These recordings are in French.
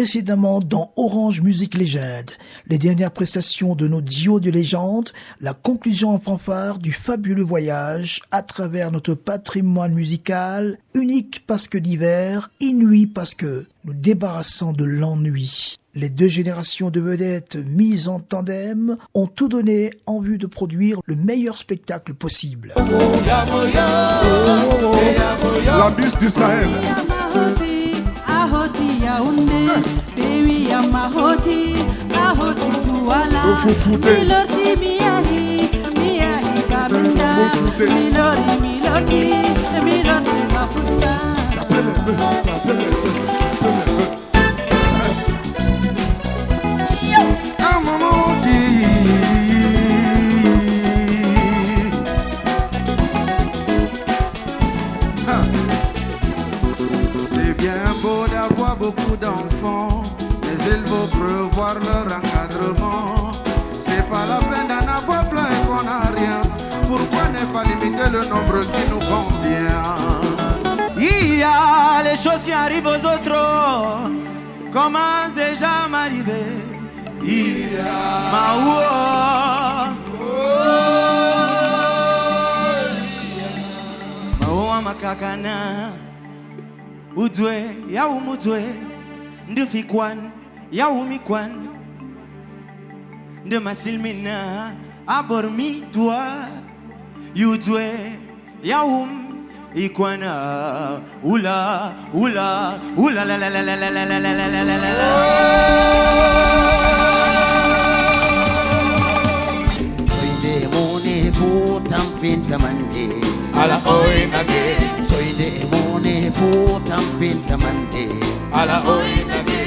Précédemment dans Orange Musique Légende, les dernières prestations de nos duos de légende, la conclusion en fanfare du fabuleux voyage à travers notre patrimoine musical, unique parce que divers, inouï parce que nous débarrassant de l'ennui. Les deux générations de vedettes mises en tandem ont tout donné en vue de produire le meilleur spectacle possible. La bise du Sahel. C'est bien beau d'avoir beaucoup d'enfants, mais il faut prévoir leur encadrement. C'est pas la peine d'en avoir plein et qu'on n'a rien. Pourquoi ne pas limiter le nombre qui nous convient? Il y a les choses qui arrivent aux autres, commencent déjà à m'arriver. Il y a Maoua makakana Udwe ya umudwe Ndufikwan ya umikwan Ndemasilmina abormi toi Yudwe ya ikwana Ula ula ula la la la la la la la la la la la. Soy demone futam mande. Ala oinage. Soy demone futam mande. Ala oinage.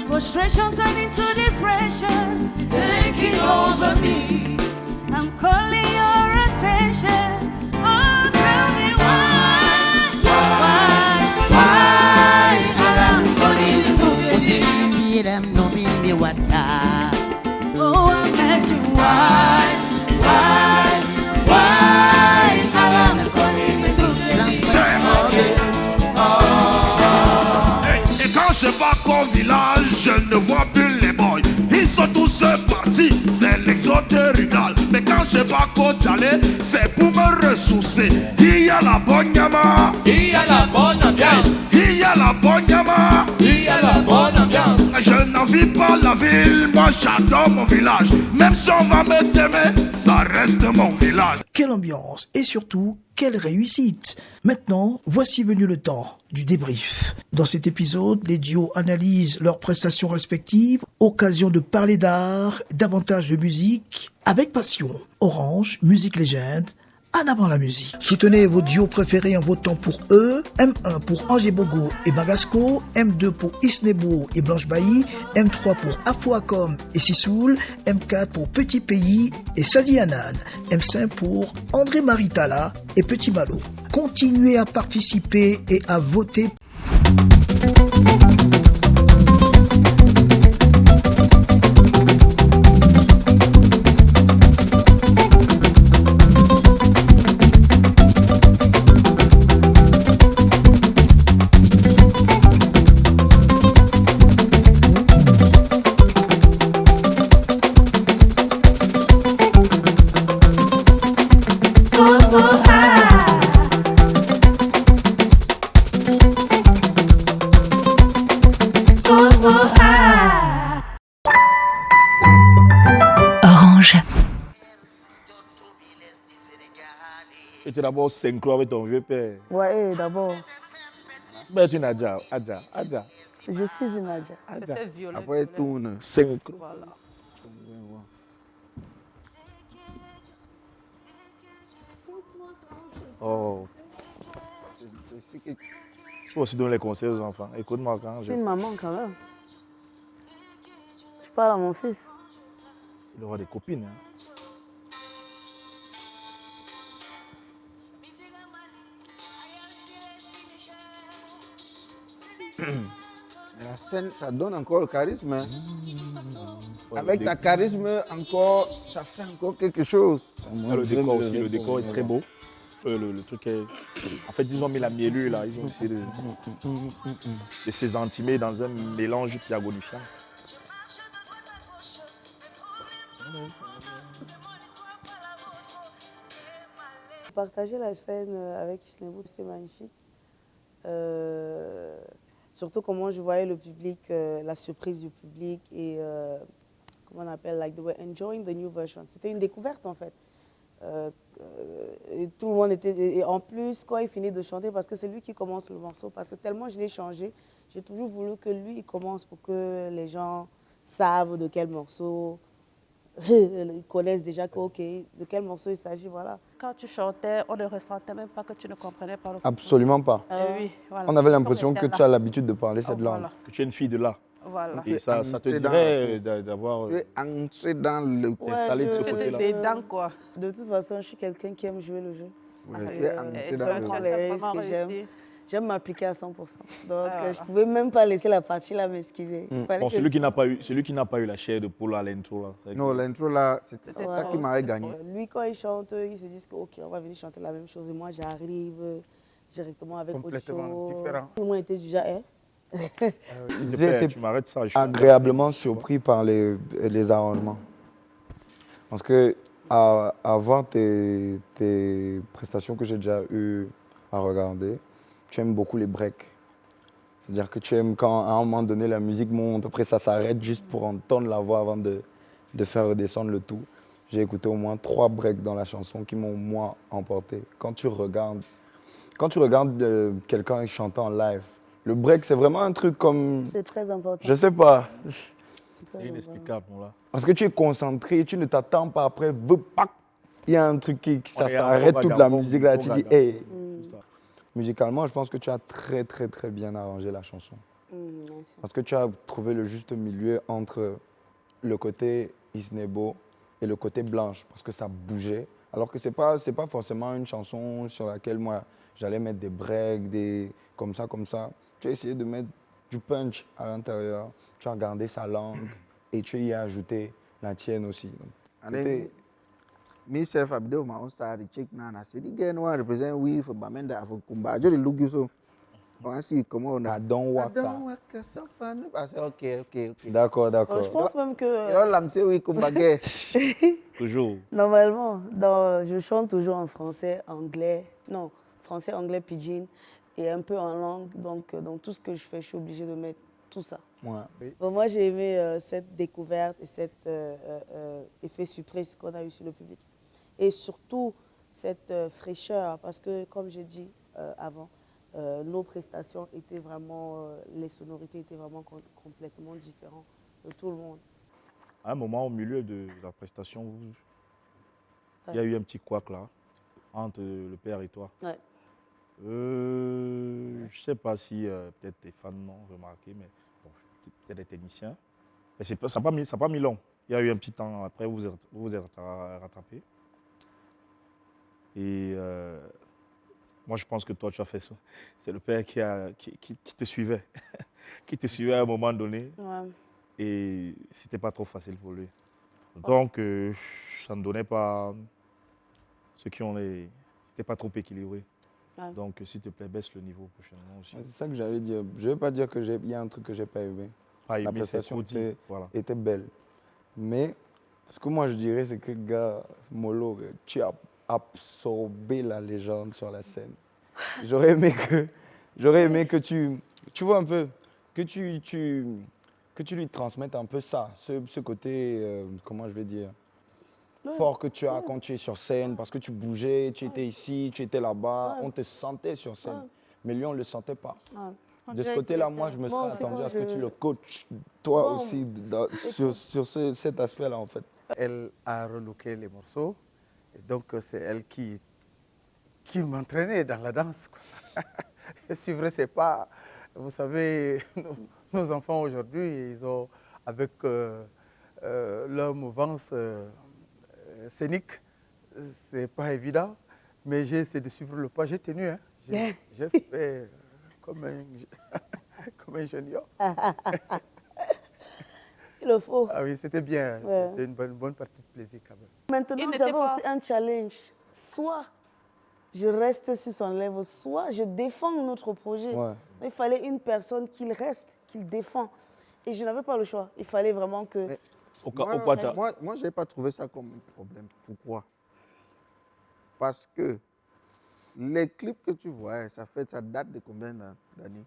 Frustration turned into depression, taking over me. I'm calling your attention. Oh, tell me Why? Alam calling you. Them no me what. Oh, I'm asking why? Alam calling you. Et quand je pars au village, je ne vois plus les boys. Ils sont tous partis, c'est l'exode rural. Mais quand je pars au Tchalé, c'est pour me ressourcer. Il y a la bonne yama, Il y a la bonne ambiance. il y a la bonne yama. Il y a la bonne ambiance. Je n'envie pas la ville, moi j'adore mon village. Même si on va me t'aimer, ça reste mon village. Quelle ambiance et surtout, quelle réussite! Maintenant, voici venu le temps du débrief. Dans cet épisode, les duos analysent leurs prestations respectives, occasion de parler d'art, davantage de musique, avec passion. Orange, Musique Légende, en avant la musique. Soutenez vos duos préférés en votant pour eux. M1 pour Angers Bogo et Bagasco, M2 pour Isnebo et Blanche Bailly, M3 pour Afouacom et Sissoul, M4 pour Petit Pays et Sadi Anan, M5 pour André Maritala et Petit Malo. Continuez à participer et à voter. Orange. Et tu es d'abord synchro avec ton vieux père. Ouais, d'abord, Ben tu Nadja, Adja. je suis une Adja. Adja. Après tourne. Synchro. Voilà. Oh. Il faut aussi donner les conseils aux enfants. Écoute-moi quand Je je... suis une maman quand même. Je parle à mon fils. Il aura des copines. Hein. La scène, ça donne encore le charisme. Hein. Ouais, Avec le ta charisme, encore, ça fait encore quelque chose. Le décor aussi, le décor est très beau. Le truc est... En fait, ils ont mis la mielue là, ils ont essayé de s'ézentimer dans un mélange pyagonifiant. Partager la scène avec Isnebo, c'était magnifique. Surtout comment je voyais le public, la surprise du public et comment on appelle, like they were enjoying the new version. C'était une découverte en fait. Et tout le monde était... Et en plus, quand il finit de chanter, parce que c'est lui qui commence le morceau, parce que tellement je l'ai changé, j'ai toujours voulu que lui il commence pour que les gens savent de quel morceau, ils connaissent déjà que, ok, de quel morceau il s'agit, voilà. Quand tu chantais, on ne ressentait même pas que tu ne comprenais pas le français. Absolument pas. Oui, voilà. On avait l'impression que tu as l'habitude de parler cette langue. Voilà. Que tu es une fille de là. Voilà. Et ça te dirait d'avoir... Tu es entré dans le... Installé de ce côté-là. Dedans, quoi. De toute façon, je suis quelqu'un qui aime jouer le jeu. Ouais, tu es entré dans J'aime prendre le... les risques et j'aime m'appliquer à 100%. Donc, je ne pouvais même pas laisser la partie là m'esquiver. Bon, celui qui n'a pas eu la chair de poule à l'intro là. Non, l'intro là, c'est ça qui m'avait gagné. Lui, quand il chante, il se dit que, ok, on va venir chanter la même chose. Et moi, j'arrive directement avec autre chose. Complètement différent. Tout le monde était déjà, J'ai été tu m'arrêtes ça. agréablement surpris par les arrangements. Parce que à voir tes prestations que j'ai déjà eu à regarder, tu aimes beaucoup les breaks. C'est-à-dire que tu aimes quand à un moment donné la musique monte, après ça s'arrête juste pour entendre la voix avant de faire redescendre le tout. J'ai écouté au moins 3 breaks dans la chanson qui m'ont moi emporté. Quand tu regardes quelqu'un chantant en live, le break c'est vraiment un truc comme... C'est très important. Je sais pas. C'est inexplicable, là. Parce que tu es concentré, tu ne t'attends pas après, il y a un truc qui ça s'arrête toute la musique là, tu dis hey. Musicalement, je pense que tu as très très très bien arrangé la chanson. Parce que tu as trouvé le juste milieu entre le côté Isnebo et le côté Blanche, parce que ça bougeait. Alors que c'est pas forcément une chanson sur laquelle moi j'allais mettre des breaks, comme ça. Tu as essayé de mettre du punch à l'intérieur, tu as gardé sa langue et tu y as ajouté la tienne aussi. C'était... Myself, I do my own style. The chick now, I said, again, one represent we for Bamenda for Kumba. I just look you so. I see, come on. I don't work. So fun. I said, okay. D'accord. Je pense même que... You know, say we Kumba gay. Toujours. Normalement, je chante toujours en français, anglais. Non, français, anglais, pidgin. Et un peu en langue. Donc, dans tout ce que je fais, je suis obligée de mettre tout ça. Ouais. Bon, moi, j'ai aimé cette découverte et cet effet surprise qu'on a eu sur le public. Et surtout, cette fraîcheur, parce que, comme j'ai dit avant, nos prestations étaient vraiment, les sonorités étaient vraiment complètement différentes de tout le monde. À un moment, au milieu de la prestation, il y a eu un petit couac là, entre le père et toi. Ouais. Je ne sais pas si peut-être tes fans l'ont remarqué, mais bon, peut-être des techniciens. Mais ça n'a pas mis long. Il y a eu un petit temps après, vous vous êtes rattrapé. Et moi, je pense que toi, tu as fait ça. C'est le père qui te suivait, qui te suivait à un moment donné. Ouais. Et c'était pas trop facile pour lui. Donc, ça ne donnait pas ceux qui ont les... C'était pas trop équilibré. Ouais. Donc, s'il te plaît, baisse le niveau prochainement aussi. C'est ça que j'allais dire. Je ne vais pas dire qu'il y a un truc que je n'ai pas aimé. La prestation était belle. Mais ce que moi je dirais, c'est que, gars, Molo, tu as absorbé la légende sur la scène. J'aurais aimé que tu vois un peu, que tu lui transmettes un peu ça, ce côté, comment je vais dire, fort que tu as quand tu es sur scène, parce que tu bougeais, tu étais ici, tu étais là-bas, on te sentait sur scène. Mais lui, on ne le sentait pas. De ce côté-là, moi, je me serais attendu à ce que tu le coaches, toi aussi, sur cet aspect-là, en fait. Elle a relooké les morceaux, et donc c'est elle qui m'entraînait dans la danse. C'est vrai, c'est pas... Vous savez, nos enfants aujourd'hui, ils ont, avec leur mouvance scénique, c'est pas évident, mais j'ai essayé de suivre le pas, j'ai tenu, hein. J'ai fait comme un junior. Il le faut. Ah oui, c'était bien, c'était une bonne partie de plaisir quand même. Maintenant, j'avais aussi un challenge. Soit je reste sur son lèvre, soit je défends notre projet. Ouais. Il fallait une personne qui reste, qui le défend. Et je n'avais pas le choix. Il fallait vraiment que... Moi, je n'ai pas trouvé ça comme un problème. Pourquoi? Parce que les clips que tu vois, ça date de combien d'années?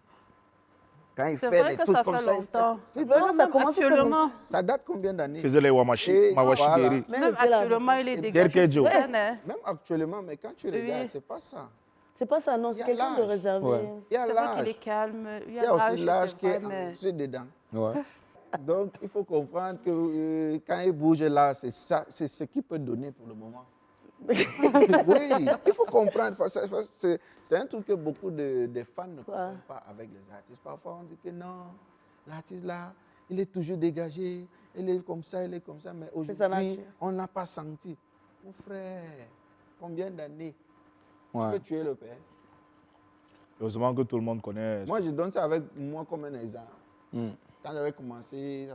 Quand il C'est fait vrai des que trucs ça comme fait ça, longtemps. C'est vrai que ça commence actuellement. ça date combien d'années? Il faisait les Mawashi Geri. Même actuellement, il est dégagé. Même actuellement, mais quand tu regardes, c'est pas ça. C'est pas ça, non, c'est quelqu'un de réservé. Ouais. Il y a C'est vrai l'âge. qu'il est calme. Il y a aussi l'âge qui est mais... dedans. Ouais. Donc, il faut comprendre que quand il bouge là, c'est ça, c'est ce qu'il peut donner pour le moment. Oui, il faut comprendre. C'est un truc que beaucoup de fans ne comprennent pas avec les artistes. Parfois, on dit que non, l'artiste là, il est toujours dégagé, il est comme ça, mais aujourd'hui, on n'a pas senti. Mon frère, combien d'années tu peux tuer le père? Heureusement que tout le monde connaît. Moi, je donne ça avec moi comme un exemple. Quand j'avais commencé,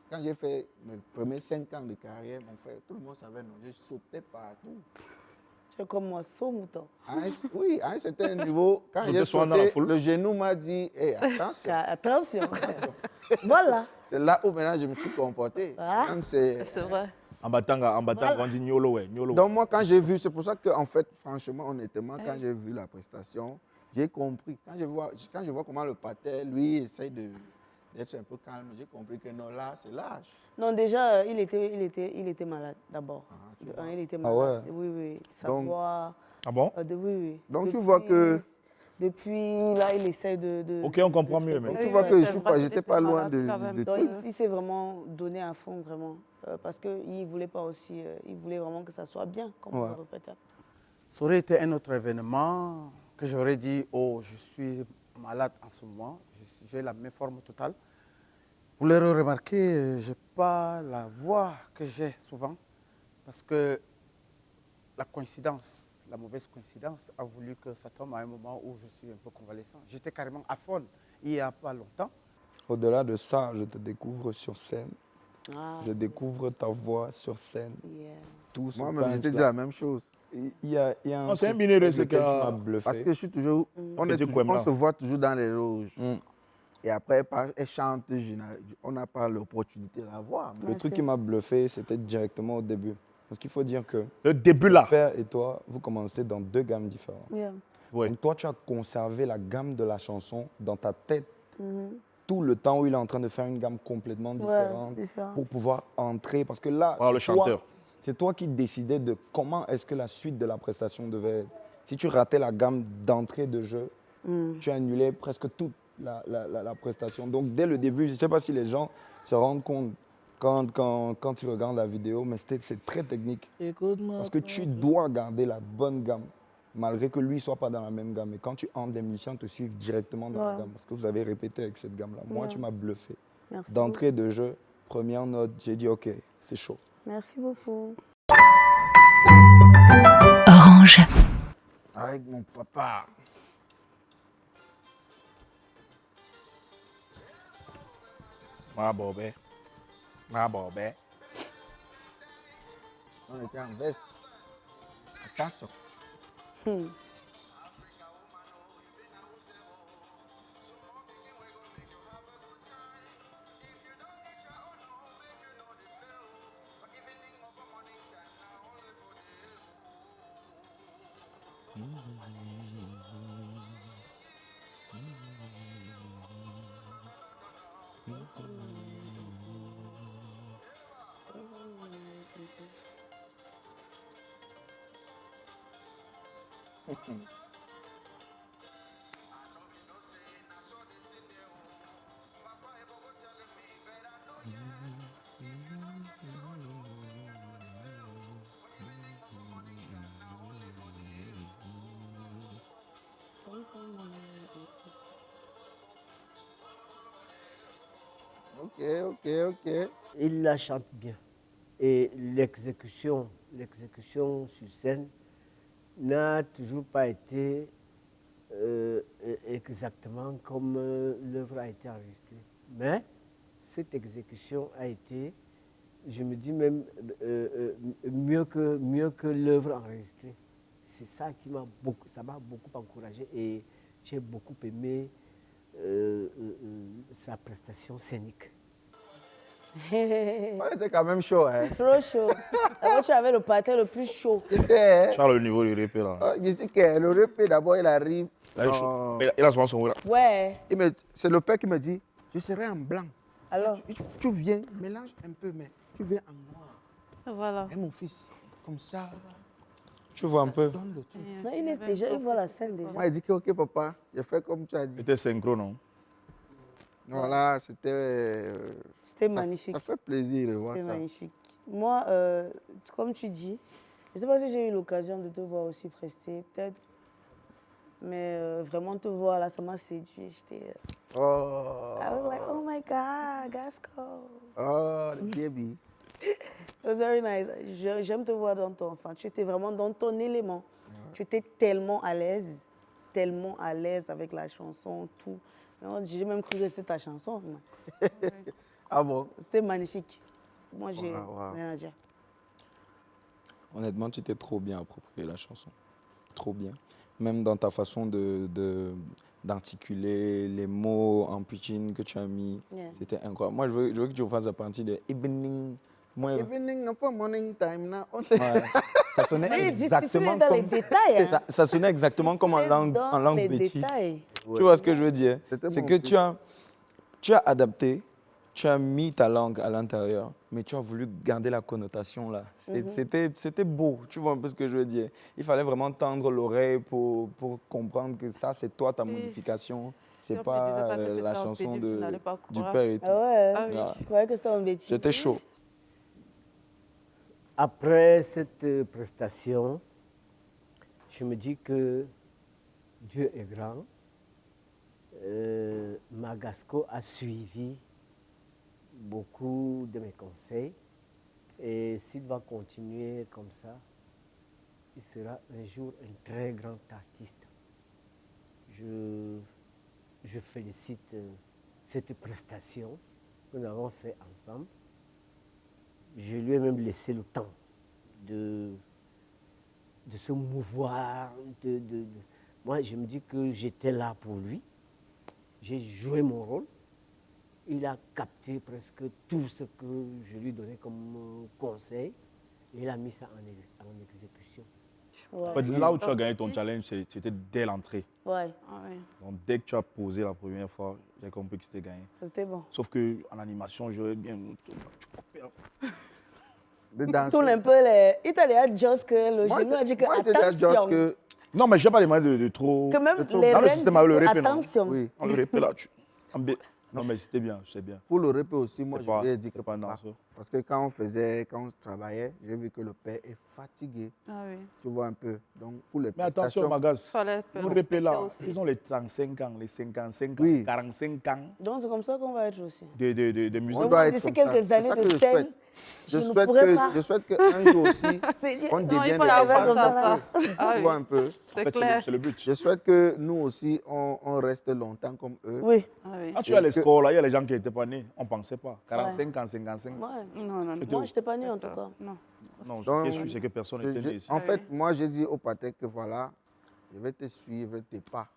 quand j'ai fait mes premiers 5 ans de carrière, mon frère, tout le monde savait, non, je sautais partout. Tu es comme moi, saut mouton. Oui, à un certain niveau, quand j'ai sauté, le genou m'a dit, hey, attention. Attention. Voilà. C'est là où maintenant je me suis comporté. C'est vrai. En battant, on dit Nyolo. Donc moi, quand j'ai vu, c'est pour ça que, en fait, franchement, honnêtement, quand j'ai vu la prestation, j'ai compris. Quand je vois comment le pater, lui, essaye d'être un peu calme, j'ai compris que non, là, c'est l'âge. Non, déjà, il était malade d'abord. Il était malade. Ah ouais. Oui. Sa voix. Ah bon? Oui. Donc tu vois que... Depuis là, il essaie de... Ok, on comprend mieux. Mais... Donc tu vois que je n'étais pas loin de donc, il s'est vraiment donné à fond, vraiment. Parce qu'il ne voulait pas aussi... il voulait vraiment que ça soit bien, comme on le répétait. Ça aurait été un autre événement que j'aurais dit, oh, je suis malade en ce moment, j'ai la même forme totale. Vous l'aurez remarqué, je n'ai pas la voix que j'ai souvent, parce que la coïncidence, la mauvaise coïncidence a voulu que ça tombe à un moment où je suis un peu convalescent. J'étais carrément aphone il n'y a pas longtemps. Au-delà de ça, je te découvre sur scène. Je découvre ta voix sur scène. Tout ce moi-même, je te dis la même chose. Il y a un c'est un binéré, c'est que tu m'as bluffé. Parce que je suis toujours... On se voit toujours dans les loges. Et après, elle chante, on n'a pas l'opportunité de la voir. Le truc qui m'a bluffé, c'était directement au début. Parce qu'il faut dire que... Le début là. Mon père et toi, vous commencez dans 2 gammes différentes. Donc toi, tu as conservé la gamme de la chanson dans ta tête tout le temps où il est en train de faire une gamme complètement différente pour pouvoir entrer. Parce que là, le chanteur. C'est toi qui décidais de comment est-ce que la suite de la prestation devait être. Si tu ratais la gamme d'entrée de jeu, tu annulais presque toute la prestation. Donc dès le début, je ne sais pas si les gens se rendent compte quand ils regardent la vidéo, mais c'est très technique. Parce que tu dois garder la bonne gamme, malgré que lui ne soit pas dans la même gamme. Et quand tu entres, les musiciens te suivent directement dans la gamme, parce que vous avez répété avec cette gamme-là. Moi, tu m'as bluffé. D'entrée de jeu, première note, j'ai dit OK, c'est chaud. Merci beaucoup. Orange. Avec mon papa. Ma bobé. On était en veste. Attention. Ok. Il la chante bien. Et l'exécution sur scène n'a toujours pas été exactement comme l'œuvre a été enregistrée. Mais cette exécution a été, je me dis même, mieux que l'œuvre enregistrée. c'est ça qui m'a beaucoup encouragé et j'ai beaucoup aimé sa prestation scénique. On était quand même chaud, hein. Trop chaud. D'abord, tu avais le patin le plus chaud. Tu as le niveau du répé là. Je dis que le répé, d'abord, il arrive. Il a souvent son là. Ouais. C'est le père qui me dit, je serai en blanc. Alors tu viens, mélange un peu, mais tu viens en noir. Voilà. Et mon fils, comme ça. Tu vois un peu. Non, il voit la scène déjà. Moi, il dit que, ok, papa, je fais comme tu as dit. C'était synchro, non? Voilà, c'était. C'était magnifique. Ça fait plaisir de voir ça. C'était magnifique. Moi, comme tu dis, je ne sais pas si j'ai eu l'occasion de te voir aussi prester, peut-être. Mais vraiment te voir là, ça m'a séduit. J'étais. I was like, oh my God, Gasco. Oh, the baby. It was very nice. J'aime te voir tu étais vraiment dans ton élément. Tu étais tellement à l'aise avec la chanson, tout. J'ai même cru que c'était ta chanson. Ah bon? C'était magnifique. Moi, j'ai rien à dire. Honnêtement, tu t'es trop bien approprié la chanson. Trop bien. Même dans ta façon d'articuler les mots en pidgin que tu as mis. Yeah. C'était incroyable. Moi, je veux que tu fasses la partie de evening. Evening, for morning time now. Ouais. Ça sonnait exactement comme... les détails, hein. Ça sonnait exactement comme en langue béti. Ouais. Tu vois ce que je veux dire? C'est que tu as adapté, tu as mis ta langue à l'intérieur, mais tu as voulu garder la connotation là. C'était beau, tu vois un peu ce que je veux dire. Il fallait vraiment tendre l'oreille pour comprendre que ça, c'est toi, ta modification. C'est pas la chanson du père et tout. Ah ouais, je croyais que c'était un bêtise. C'était chaud. Après cette prestation, je me dis que Dieu est grand. Magasco a suivi beaucoup de mes conseils et s'il va continuer comme ça, il sera un jour un très grand artiste. Je félicite cette prestation que nous avons faite ensemble. Je lui ai même laissé le temps de se mouvoir. Moi, je me dis que j'étais là pour lui. J'ai joué mon rôle. Il a capté presque tout ce que je lui donnais comme conseil. Et il a mis ça en exécution. Ouais. En fait, là où tu as gagné ton challenge, c'était dès l'entrée. Ouais. Donc, dès que tu as posé la première fois, j'ai compris que c'était gagné. C'était bon. Sauf qu'en animation, j'aurais bien... Tourne un peu les... Il t'a déjà dit que le genou a dit que attention. Non, mais je n'ai pas les moyens de trop... Que même les dans le système, le répé, attention. Non. Oui, le répé, là, Non, mais c'était bien, c'est bien. Pour le répé aussi, moi, je lui ai dit que pas. Parce que quand on travaillait, j'ai vu que le père est fatigué. Ah oui. Tu vois un peu. Donc, pour les mais attention, Magas, le répé là, ils ont les 35 ans, les 55 ans, 45 ans. Donc, c'est comme ça qu'on va être aussi. De musique. On doit d'ici quelques années de scène. Je souhaite qu'un jour aussi, on devienne comme ça. Tu vois un peu. C'est clair. C'est le but. Je souhaite que nous aussi, on reste longtemps comme eux. Oui. Quand tu as les scores, là, il y a les gens qui n'étaient pas nés. On ne pensait pas. 45 ans, 55 ans. Non. Moi, je n'étais pas née en tout cas. Non, ce qui est sûr, c'est que personne n'était né ici. En fait, moi, j'ai dit au Patek que voilà, je vais te suivre tes pas.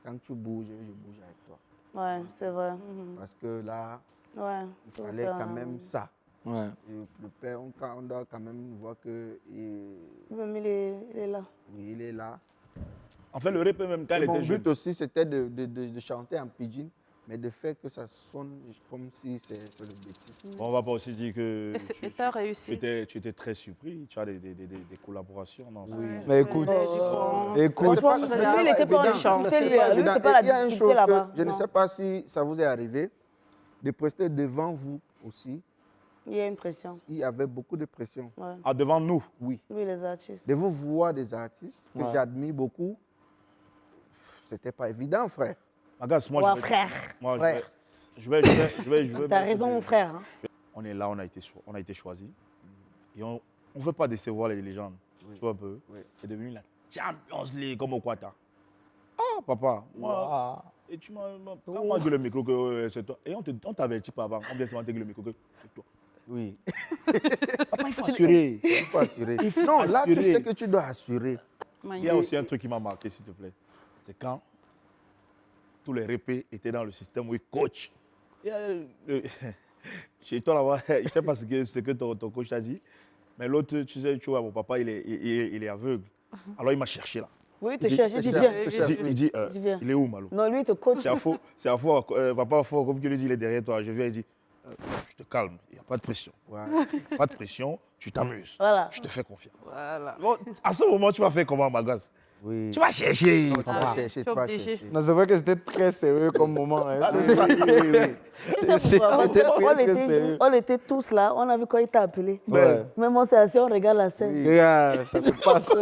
Quand tu bouges, je bouge avec toi. Ouais, c'est vrai. Parce que là, il fallait quand même ça. Ouais. Et le père, on doit quand même voir que... Même il est là. Oui, il est là. En fait, le répé, même quand il était jeune... Mon but aussi, c'était de chanter en pidgin, mais de faire que ça sonne comme si c'est le bêtise. On ne va pas aussi dire que tu étais très surpris. Tu as des collaborations dans ça. Oui. Mais écoute, franchement, il n'était pas en chanter, lui, c'est pas la difficulté là-bas. Je ne sais pas si ça vous est arrivé de prester devant vous aussi. Il y a une pression. Il y avait beaucoup de pression. Ouais. Ah, devant nous? Oui. Oui, les artistes. De vous voir des artistes que j'admire beaucoup, c'était pas évident, frère. Magas, moi, frère. Je vais. T'as raison, mon frère. Hein. On est là, on a été choisi. Et on ne veut pas décevoir les légendes. Tu vois un peu? C'est devenu la Champions League comme au Qatar. Ah, papa, moi. Et tu m'as dit le micro que c'est toi. Et on t'avertit pas avant. On vient seulement te dire le micro que c'est toi. Oui. Papa, il faut assurer. Il faut assurer. Non, là, tu sais que tu dois assurer. Il y a aussi un truc qui m'a marqué, s'il te plaît. C'est quand tous les répés étaient dans le système où ils coachent. Chez toi là-bas, je ne sais pas ce que ton coach t'a dit, mais l'autre, tu vois, mon papa, il est aveugle. Alors il m'a cherché là. Oui, il te cherche, il dit viens. Il dit, il est où, Malo? Non, lui, il te coach. C'est à faux, papa, comme tu le dis, il est derrière toi. Je viens, il dit, je te calme, il n'y a pas de pression. Pas de pression, tu t'amuses. Voilà. Je te fais confiance. Voilà. Bon, à ce moment, tu vas faire comment, Magas? Oui. Tu vas chercher. Non, tu vas chercher. Non, c'est vrai que c'était très sérieux comme moment. Hein. On était tous là, on a vu quand il t'a appelé. Ouais. Même moi, c'est assez, on regarde la scène. Regarde, ça se passe.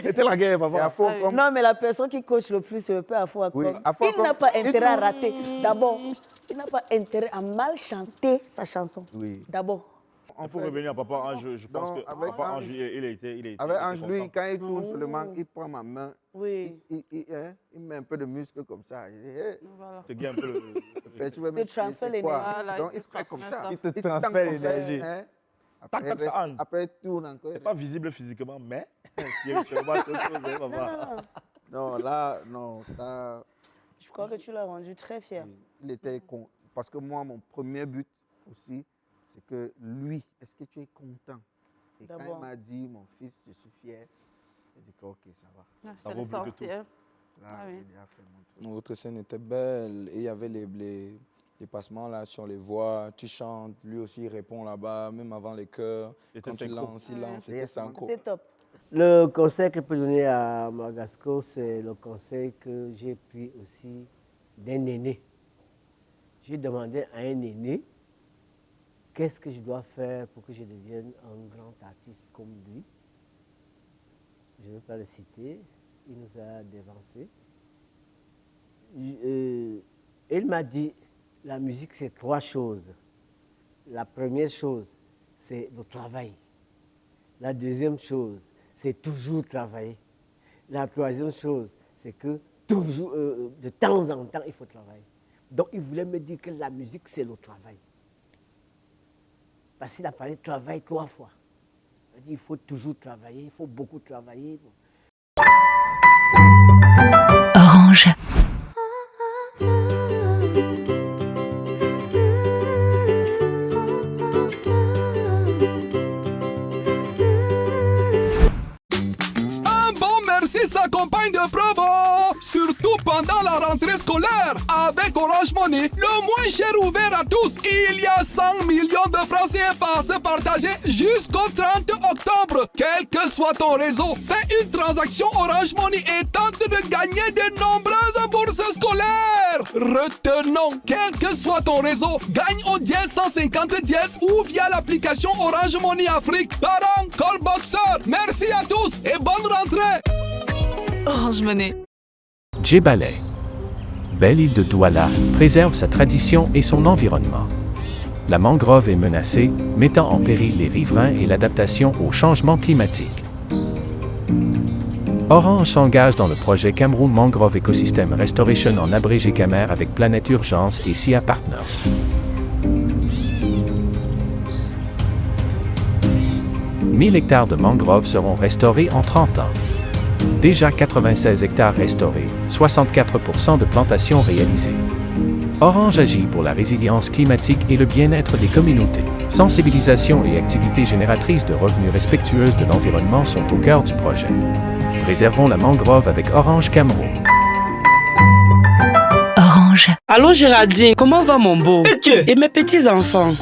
C'était la guerre, papa. Non, mais la personne qui coach le plus, c'est le père Afro Acom. Oui, Il n'a pas intérêt à rater. D'abord, il n'a pas intérêt à mal chanter sa chanson. Oui. D'abord. Il faut revenir à Papa Ange. Je pense que Papa Ange, il était. Avec Ange, lui, quand il tourne sur le manque, il prend ma main. Oui. Il met un peu de muscle comme ça. Voilà. Tu gagnes un peu le. Tu veux te transfères l'énergie. Donc, il fait comme ça. Il te transfère l'énergie. Après, il tourne encore. C'est pas visible physiquement, mais spirituellement, c'est autre chose, Papa. Non, là, non, ça. Je crois que tu l'as rendu très fier. Il était con. Parce que moi, mon premier but aussi, c'est que lui, est-ce que tu es content? Et quand il m'a dit, mon fils, je suis fier, j'ai dit, ok, ça va. C'est l'essentiel. Là, il a fait mon truc. Votre scène était belle et il y avait les passements là sur les voix. Tu chantes, lui aussi il répond là-bas, même avant les chœurs. Quand tu lances, il lance, c'était synchro. C'était top. Le conseil que je peux donner à Magasco, c'est le conseil que j'ai pris aussi d'un aîné. J'ai demandé à un aîné qu'est-ce que je dois faire pour que je devienne un grand artiste comme lui. Je ne vais pas le citer, il nous a dévancé. Il m'a dit, la musique c'est 3 choses. La première chose, c'est le travail. La deuxième chose, c'est toujours travailler. La troisième chose, c'est que toujours, de temps en temps, il faut travailler. Donc il voulait me dire que la musique c'est le travail. Parce qu'il a parlé de travail 3 fois. Il a dit qu'il faut toujours travailler, il faut beaucoup travailler. Orange. Un bon merci s'accompagne de promo, surtout pendant la rentrée scolaire. Avec Orange Money, le moins cher ouvert à tous. Il y a 100 millions de francs CFA à se partager jusqu'au 30 octobre. Quel que soit ton réseau, fais une transaction Orange Money et tente de gagner de nombreuses bourses scolaires. Retenons, quel que soit ton réseau, gagne au dièse 150 dièse ou via l'application Orange Money Afrique. Parents, Callboxer, merci à tous et bonne rentrée. Orange Money. Djebalaï, belle île de Douala, préserve sa tradition et son environnement. La mangrove est menacée, mettant en péril les riverains et l'adaptation au changement climatique. Orange s'engage dans le projet Cameroun Mangrove Ecosystem Restoration en abrégé Camer avec Planète Urgence et SIA Partners. « 1000 hectares de mangroves seront restaurés en 30 ans. Déjà 96 hectares restaurés, 64% de plantations réalisées. Orange agit pour la résilience climatique et le bien-être des communautés. Sensibilisation et activités génératrices de revenus respectueuses de l'environnement sont au cœur du projet. Préservons la mangrove avec Orange Cameroun. Orange. Allô Géraldine, comment va mon beau? Et mes petits-enfants?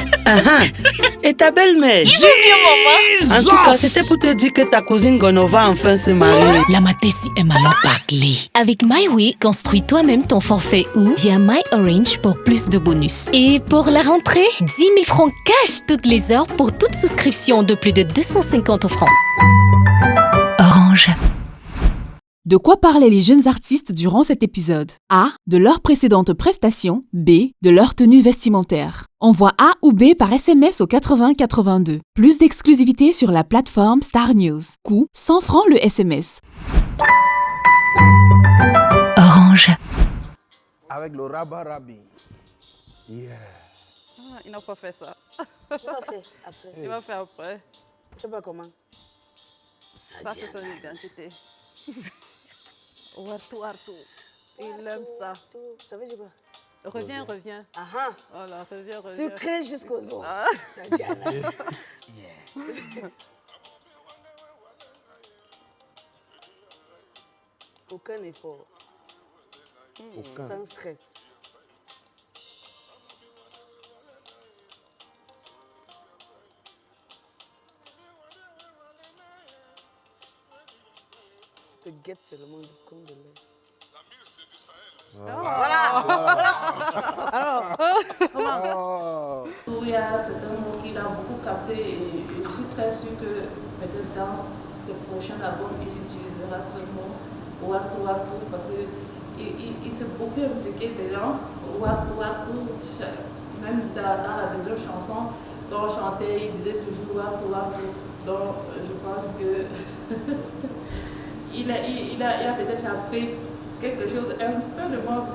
Et ta belle-mère? Je vais bien, maman. En tout cas, c'était pour te dire que ta cousine Gono va enfin se marier. La Matessi aime alors parler. Avec MyWay, construis toi-même ton forfait ou via MyOrange pour plus de bonus. Et pour la rentrée, 10 000 francs cash toutes les heures pour toute souscription de plus de 250 francs. Orange. De quoi parlaient les jeunes artistes durant cet épisode? A. De leurs précédentes prestations. B. De leur tenue vestimentaire. Envoie A ou B par SMS au 80 82. Plus d'exclusivité sur la plateforme Star News. Coût 100 francs le SMS. Orange. Avec le rabat-rabi. Yeah. Ah, il n'a pas fait ça. Il va faire après. Il va faire après. Je sais pas comment. Ça, c'est son identité. Wartou. Il aime ça. Ça veut dire quoi? Reviens. Ah. Voilà, reviens. Sucré jusqu'aux os. Ah. Sadiana. Aucun effort. Aucun. Sans stress. Te guette seulement du compte de lait. Alors, Il y a certains mots qu'il a beaucoup capté et je suis très sûre que peut-être dans ses prochains albums, il utilisera ce mot Wartou parce qu'il s'est beaucoup impliqué dedans. Wartou, même dans la deuxième chanson, quand on chantait, il disait toujours Wartou. Donc je pense que il a peut-être appris quelque chose, un peu de moi,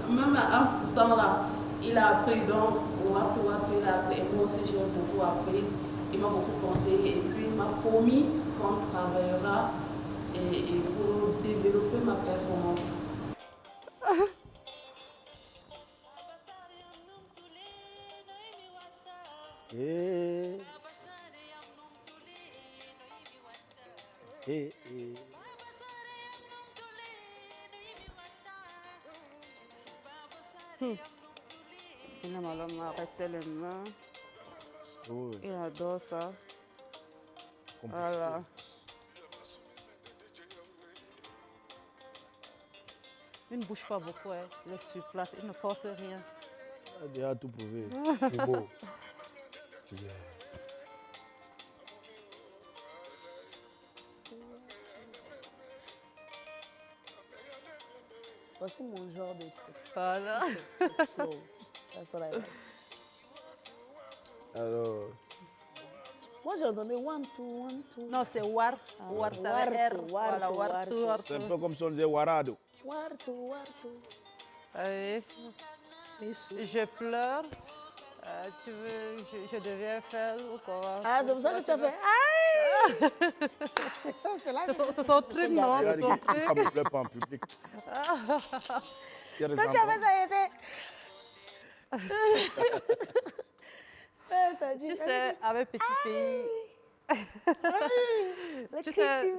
même à 1% là. Il a appris donc Wartou, il a appris. Et moi aussi j'ai beaucoup appris. Il m'a beaucoup conseillé et puis il m'a promis qu'on travaillera et pour développer ma performance. Il aime alors m'arrêter les mains. Il adore ça. Voilà. Il ne bouge pas beaucoup, hein. Il est sur place, il ne force rien. Il a déjà tout prouvé. C'est beau. Voici mon genre de truc. Voilà. Slow. That's what I like. Alors. Moi, j'ai entendu 1, 2, 1, 2. Non, c'est War. Wartou avec R. Voilà, Wartou. C'est un peu comme si on disait Warado. Wartou. Oui. Je pleure. Tu veux, je deviens faire ou quoi? Ah, c'est pour ça que tu as fait. C'est son truc, non? C'est son truc. Ça me plaît pas en public. Quand tu as fait ça, il était. Tu sais, avec Petit Pays. Tu sais,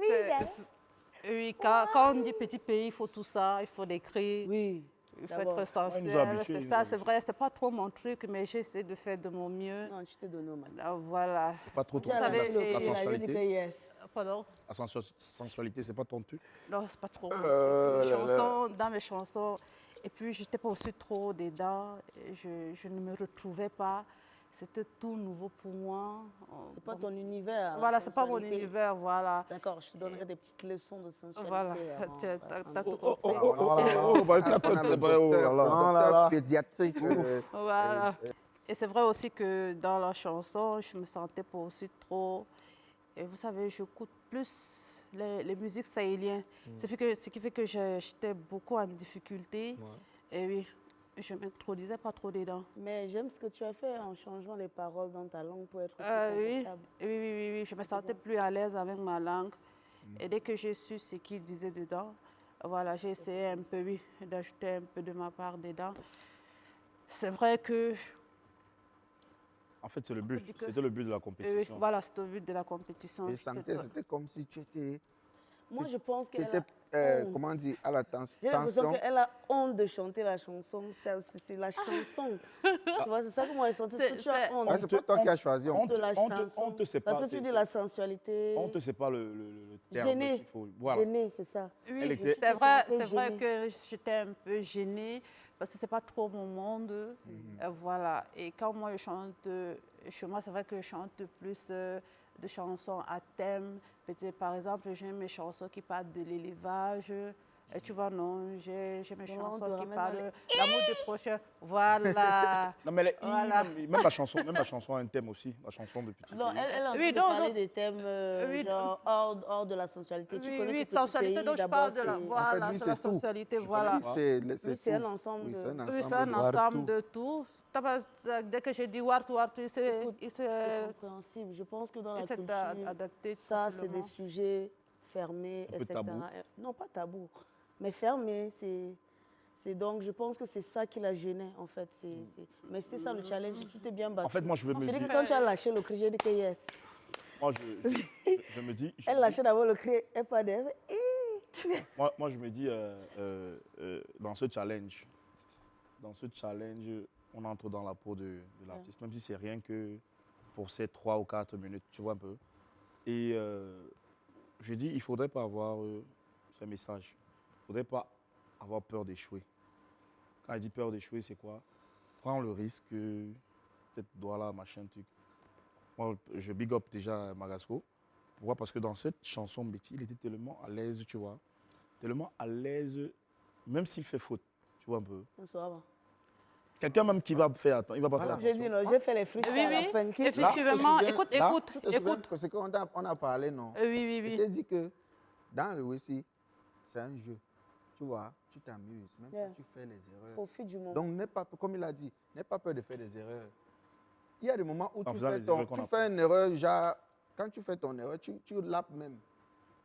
oui, quand on dit Petit Pays, il faut tout ça, il faut des cris. Oui. Il faut être sensuel, c'est ça, c'est vrai, c'est pas trop mon truc, mais j'essaie de faire de mon mieux. Non, je t'ai donné au matin. Voilà. C'est pas trop ton truc. la sensualité. Yes. Pardon? La sensualité, c'est pas ton truc? Non, c'est pas trop. Dans mes chansons, et puis j'étais pas aussi trop dedans, je ne me retrouvais pas. C'était tout nouveau pour moi. C'est pas ton univers. Voilà, c'est pas mon univers, voilà. D'accord, je te donnerai des petites leçons de sensualité. Voilà, t'as tout compris. Pédiatrique. Voilà. Et c'est vrai aussi que dans la chanson, je me sentais pas aussi trop. Et vous savez, j'écoute plus les musiques sahéliennes. Ce qui fait que j'étais beaucoup en difficulté. Et oui. Je ne m'introduisais pas trop dedans. Mais j'aime ce que tu as fait en changeant les paroles dans ta langue pour être plus confortable. Oui. Je me sentais plus à l'aise avec ma langue. Et dès que j'ai su ce qu'il disait dedans, voilà, j'ai essayé un peu, d'ajouter un peu de ma part dedans. C'est vrai que... En fait, c'est le but. C'était le but de la compétition. Voilà, c'était le but de la compétition. Et c'était comme si tu étais... Moi, je pense qu'elle comment dire, à la tension. J'ai l'impression qu'elle a honte de chanter la chanson. C'est la chanson. Tu vois, c'est ça que moi, j'ai senti. Tu as honte. C'est pas toi qui as choisi. Honte de la chanson. Honte, c'est pas... Parce que tu dis la sensualité. Honte, c'est pas le terme. Gênée. Voilà. Gênée, c'est ça. Oui, c'est vrai que j'étais un peu gênée parce que c'est pas trop mon monde. Voilà. Et quand moi, je chante, chez moi, c'est vrai que je chante plus... de chansons à thème. Peut-être, par exemple, j'aime mes chansons qui parlent de l'élevage. Et tu vois, non, j'ai mes chansons qui parlent de l'amour du prochain. Voilà. Non, mais même la chanson a un thème aussi, la chanson de Petit Pays. Non, elle a envie de parler des thèmes genre hors de la sensualité. Tu connais de sensualité, donc je parle de la sensualité. Voilà. C'est un ensemble de tout. dès que j'ai dit Wartu, C'est compréhensible. Je pense que dans la culture, ça, c'est des sujets fermés, etc. Tabou. Non, pas tabou, mais fermés. C'est donc, je pense que c'est ça qui la gênait, en fait. Mais c'était ça le challenge. Tu t'es bien battu. En fait, moi, je veux me dire... J'ai dit que quand tu as lâché le cri, j'ai dit que yes. Moi, je me dis... Elle lâchait d'abord le cri, elle pas d'elle. Moi, je me dis, dans ce challenge, on entre dans la peau de l'artiste, même si c'est rien que pour ces 3 ou 4 minutes, tu vois un peu. Et je dis, il ne faudrait pas avoir ce message. Il ne faudrait pas avoir peur d'échouer. Quand il dit peur d'échouer, c'est quoi? Prends le risque, peut-être doigt là, machin, truc. Moi, je big up déjà Magasco. Pourquoi? Parce que dans cette chanson, Betty, il était tellement à l'aise, tu vois. Tellement à l'aise, même s'il fait faute, tu vois un peu. Quelqu'un même qui va faire attention, il va pas faire attention. J'ai dit non, j'ai fait les freestyles à la fin. Effectivement, écoute. C'est qu'on a parlé, non? Oui. Je t'ai dit que dans le récit, c'est un jeu. Tu vois, tu t'amuses, même quand tu fais les erreurs. Profite du moment. Donc, comme il a dit, n'aie pas peur de faire des erreurs. Il y a des moments où tu fais une erreur, genre, quand tu fais ton erreur, tu lapes même.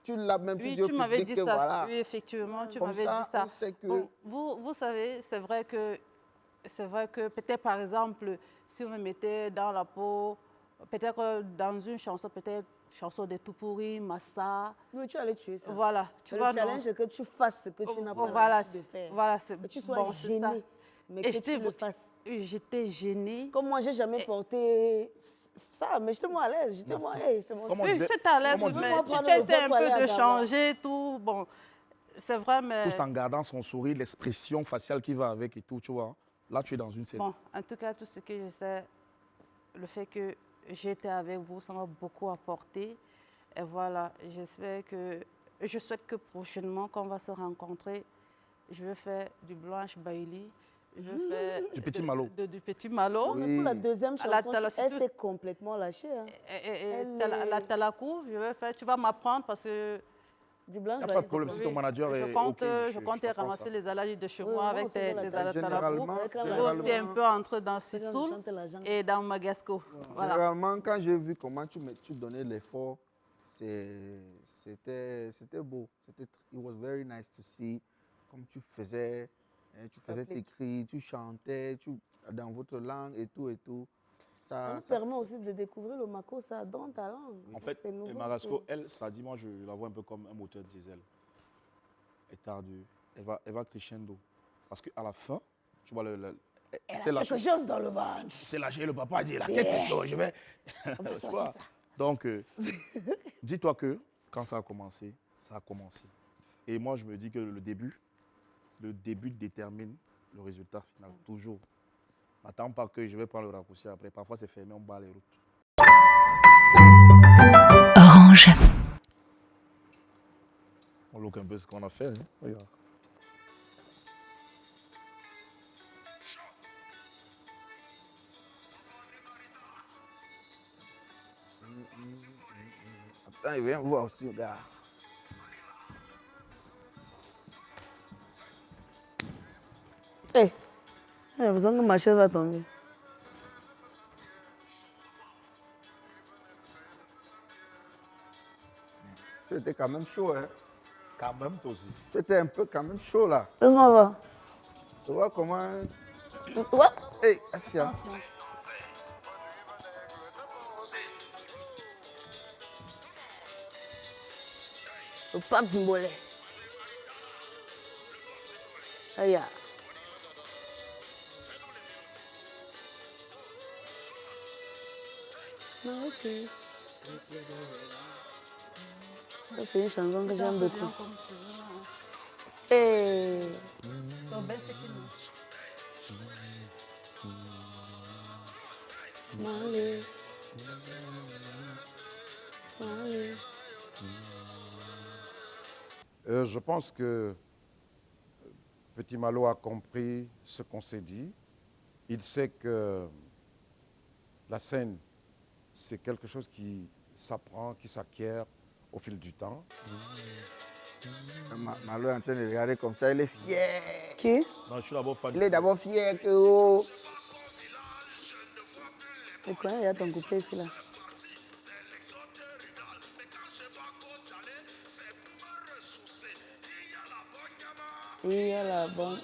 Tu lapes même. Oui, tu m'avais dit ça. Voilà. Oui, effectivement, tu Comme m'avais dit ça. Que... Bon, vous savez, c'est vrai que peut-être, par exemple, si on me mettait dans la peau, peut-être dans une chanson, peut-être chanson de tout pourri, Massa. Oui, tu allais tuer ça. Voilà. Tu vois, le challenge, c'est que tu fasses ce que tu n'as pas l'habitude de faire. Voilà, que tu sois gêné, mais que tu le fasses. J'étais gênée. Comme moi, je n'ai jamais porté ça, mais j'étais moins à l'aise. J'étais moins, c'est mon Oui, j'étais à l'aise, mais tu sais, un peu de changer, tout. Bon, c'est vrai, mais... Tout en gardant son sourire, l'expression faciale qui va avec et tout, tu vois. Là, tu es dans une scène. Bon, en tout cas, tout ce que je sais, le fait que j'étais avec vous, ça m'a beaucoup apporté. Et voilà, je souhaite que prochainement, quand on va se rencontrer, je vais faire du Blanche Bailey. Je fais du Petit Malo. Du Petit Malo. Oui. Pour la deuxième chanson, elle s'est complètement lâchée. Hein. La Talakou, tu vas m'apprendre parce que... Du Blanche Bailey. Il n'y a pas de problème, si ton manager est OK. Je compte ramasser les allergies de chez moi avec des Talakou. Je vais aussi un peu entrer dans Sissoul et dans Magasco. Voilà. Généralement, quand j'ai vu comment tu donnais l'effort, c'était beau. It was very nice to see comme tu faisais tes cris, tu chantais dans votre langue et tout. Ça nous permet aussi de découvrir le Makossa dans ta langue. En fait, Magasco, elle, ça dit, moi je la vois un peu comme un moteur diesel. Elle va crescendo. Parce qu'à la fin, tu vois, elle a quelque chose dans le ventre. C'est lâché, le papa dit, il a quelque chose, je vais... Donc, dis-toi que quand ça a commencé, ça a commencé. Et moi, je me dis que le début détermine le résultat final, toujours. N'attends pas que je vais prendre le raccourci après. Parfois, c'est fermé, on bat les routes. Orange. On look un peu ce qu'on a fait. Hein? Regarde. Attends, il vient voir aussi, gars. J'ai besoin que ma chaise va tomber. Tu étais quand même chaud, hein? Quand même, toi aussi. Tu étais un peu quand même chaud, là. Laisse-moi voir. Tu vois comment... Ouais. Hey, Asia. Le pape du mollet. Aïe. Ça, c'est une chanson que j'aime beaucoup. Et... Je pense que Petit Malo a compris ce qu'on s'est dit. Il sait que la scène, c'est quelque chose qui s'apprend, qui s'acquiert au fil du temps. Malo est en train de regarder comme ça, il est fier. Qui? Non, je suis d'abord fan. Il est d'abord fier que... Oh. Et quoi, il y a ton couplet ici là. Il y a la bonne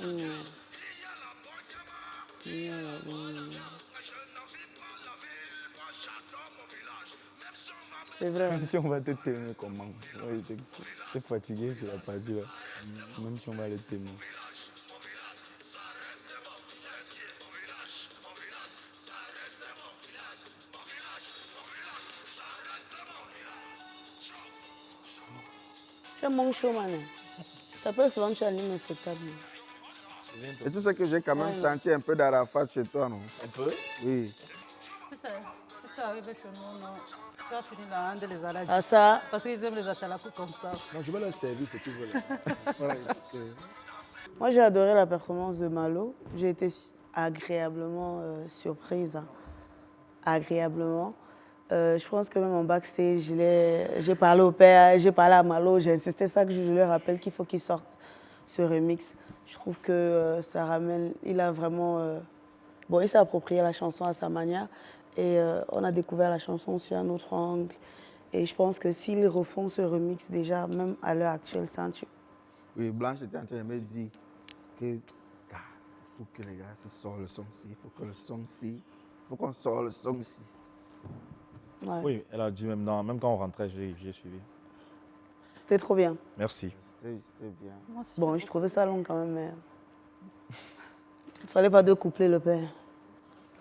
C'est vrai. Même si on va te témoigner comment. T'es fatigué sur la partie là. Même si on va le témoigner. Tu es mon showman. Ça peut souvent tu animes un spectacle. Et tu sais que j'ai quand même senti un peu d'Arafat chez toi, non? Un peu? Oui. Tu sais, si tu arrives chez nous, non, tu vas finir dans un de les arrêts. Ah ça? Parce qu'ils aiment les atalapous comme ça. Non, je vais leur servir ce qu'ils veulent. Voilà. Moi, j'ai adoré la performance de Malo. J'ai été agréablement surprise. Hein. Agréablement. Je pense que même en backstage, j'ai parlé au père, j'ai parlé à Malo, j'ai insisté ça que je lui rappelle qu'il faut qu'il sorte ce remix. Je trouve que ça ramène, il a vraiment... bon, il s'est approprié la chanson à sa manière et on a découvert la chanson sur un autre angle. Et je pense que s'ils refont ce remix déjà, même à l'heure actuelle, c'est un tube. Oui, Blanche était en train de me dire qu'il faut que les gars sortent le son-ci, il faut que le son-ci, il faut qu'on sorte le son-ci. Ouais. Oui, elle a dit même quand on rentrait, j'ai suivi. C'était trop bien. Merci. C'était bien. Bon, je trouvais ça long quand même, mais... Il ne fallait pas deux coupler le père.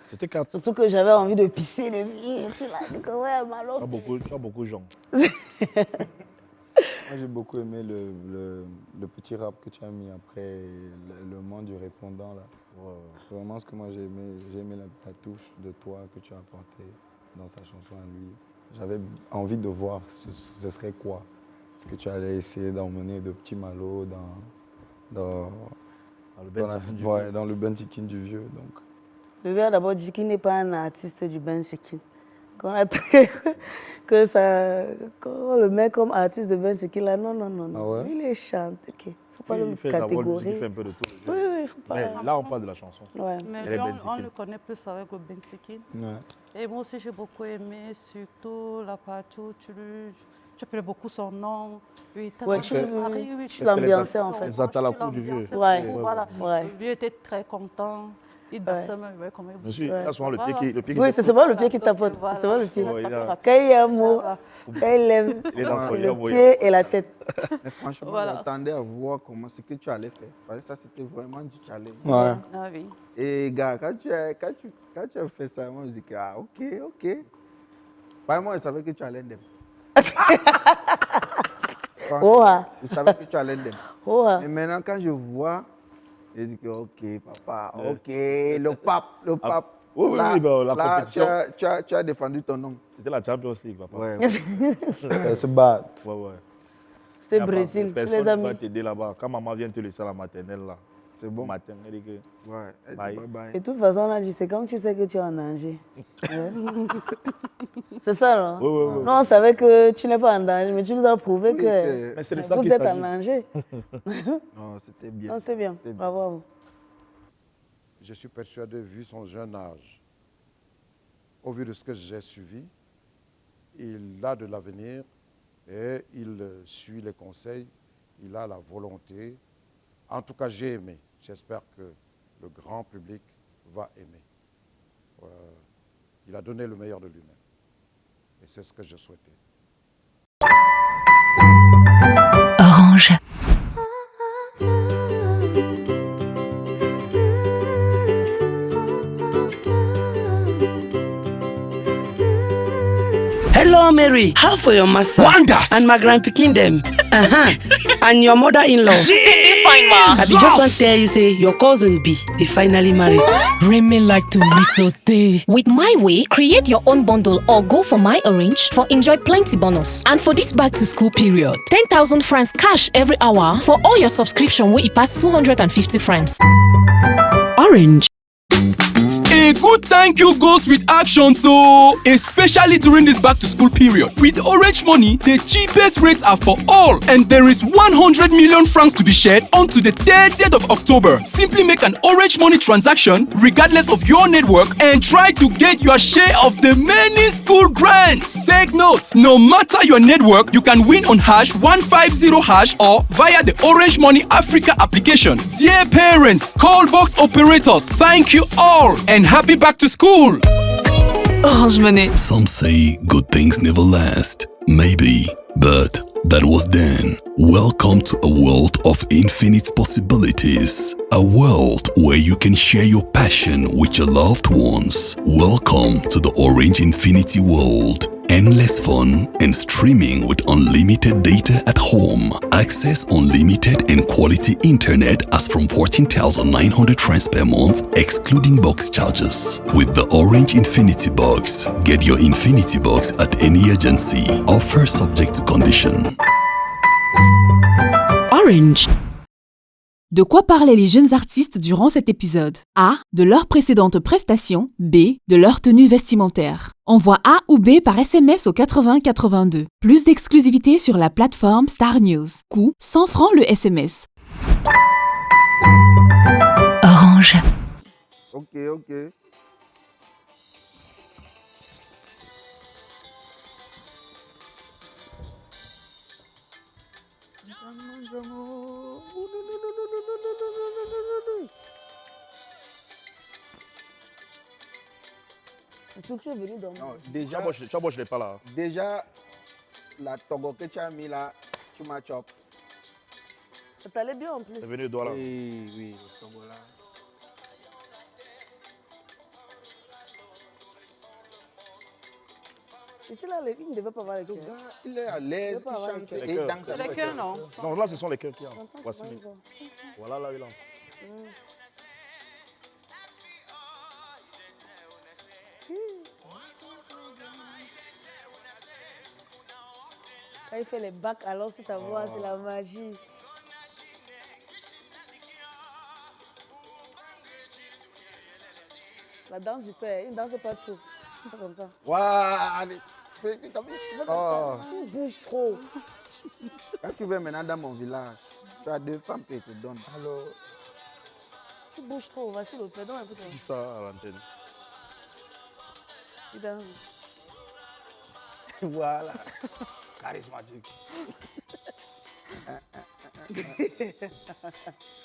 C'était 4. Surtout que j'avais envie de pisser de vie. Je suis là, ouais, Malo. Tu as beaucoup de gens. Moi, j'ai beaucoup aimé le petit rap que tu as mis après le monde du répondant. Là. Vraiment, ce que moi j'ai aimé la touche de toi que tu as apportée dans sa chanson à lui. J'avais envie de voir ce serait quoi. Est-ce que tu allais essayer d'emmener de petits Malo dans le Bensikin du vieux. Donc. Le gars d'abord dit qu'il n'est pas un artiste du Bensikin. Quand on le met comme artiste de Bensikin, là, non. Ah ouais? Il est chante. Il ne faut pas le catégoriser. catégoriser. Il fait un peu de tout. Oui, il ne faut pas. Mais là, on parle de la chanson. Ouais. Mais lui, on le connaît plus avec le Bensikin. Ouais. Et moi aussi, j'ai beaucoup aimé, surtout la partie où tu appelles beaucoup son nom. Oui, tu l'ambiançais en fait. Les atalapous du vieux. Ouais. Voilà. Ouais. Lui était très content. Il dansait même comme il Monsieur, là, souvent le pied qui oui, c'est souvent le pied qui tapote. Voilà. C'est souvent le pied. Ouais, Quand il y a un mot, quand il aime, c'est le pied et la tête. Mais franchement, j'attendais à voir ce que tu allais faire. Parce que ça, c'était vraiment du challenge. Ouais. Ah oui. Et gars, quand tu as fait ça, moi, je dis que, ok. Bah, moi, je savais que tu allais l'aimer. Je savais que tu allais l'aimer. Et maintenant, quand je vois, je dis que, ok, papa, ok, le pape. Oui, là, la là, compétition. Tu as défendu ton nom. C'était la Champions League, papa. Ouais. Elle se bat. Ouais. C'était Brésil. Personne ne va t'aider là-bas. Quand maman vient te laisser à la maternelle, là. C'est bon. Matin, elle dit que... Ouais, bye. Et de toute façon, on a dit, c'est quand tu sais que tu es en danger. C'est ça, non? Oui. Non, on savait que tu n'es pas en danger, mais tu nous as prouvé que mais c'est de ça vous qu'il êtes en s'agit. danger. Non, c'était bien. Non, c'est bien. Bravo à vous. Je suis persuadé, vu son jeune âge, au vu de ce que j'ai suivi, il a de l'avenir et il suit les conseils, il a la volonté. En tout cas, j'ai aimé. J'espère que le grand public va aimer. Il a donné le meilleur de lui-même. Et c'est ce que je souhaitais. Orange. Hello, Mary. How for your master? Wonders. And my grandpikin them. And your mother-in-law. I be just want to tell you, say, your cousin B, they finally married. Remy like to risote. With My Way, create your own bundle or go for My Orange for enjoy plenty bonus. And for this back to school period, 10,000 francs cash every hour for all your subscription where it pass 250 francs. Orange. Écoute thank you goes with action, so especially during this back-to-school period. With Orange Money, the cheapest rates are for all, and there is 100 million francs to be shared until the 30th of October. Simply make an Orange Money transaction, regardless of your network, and try to get your share of the many school grants. Take note, no matter your network, you can win on #150# or via the Orange Money Africa application. Dear parents, call box operators, thank you all, and happy back to school. Orange Money. Some say good things never last. Maybe, but that was then. Welcome to a world of infinite possibilities. A world where you can share your passion with your loved ones. Welcome to the Orange Infinity world. Endless fun and streaming with unlimited data at home. Access unlimited and quality internet as from 14,900 francs per month, excluding box charges. With the Orange Infinity Box, get your Infinity Box at any agency. Offer subject to condition. Orange. De quoi parlaient les jeunes artistes durant cet épisode? A. De leurs précédentes prestations. B. De leur tenue vestimentaire. Envoie A ou B par SMS au 80 82. Plus d'exclusivité sur la plateforme Star News. Coût 100 francs le SMS. Orange. Ok. Tu es venu dormir. Non, déjà, je l'ai pas là. Déjà, la togo que tu as mis là, tu m'as chop. Ça t'allait bien en plus. C'est venu de Douala. Oui, le togo là. Ici là, il ne devait pas avoir les cœurs. Il est à l'aise, il chante et danse. C'est les cœurs, non? Non, là, ce sont les cœurs qui entrent. Voici. Voilà là, il entre. Quand il fait les bacs, alors c'est ta voix, c'est la magie. La danse du père, il ne danse pas trop. Pas comme ça. Waouh, fais comme ça. Tu bouges trop. Quand tu vas maintenant dans mon village, tu as 2 femmes qui te donnent. Alors, tu bouges trop, voici le père. Dis ça à l'antenne. Il danse. Voilà. Charismatique.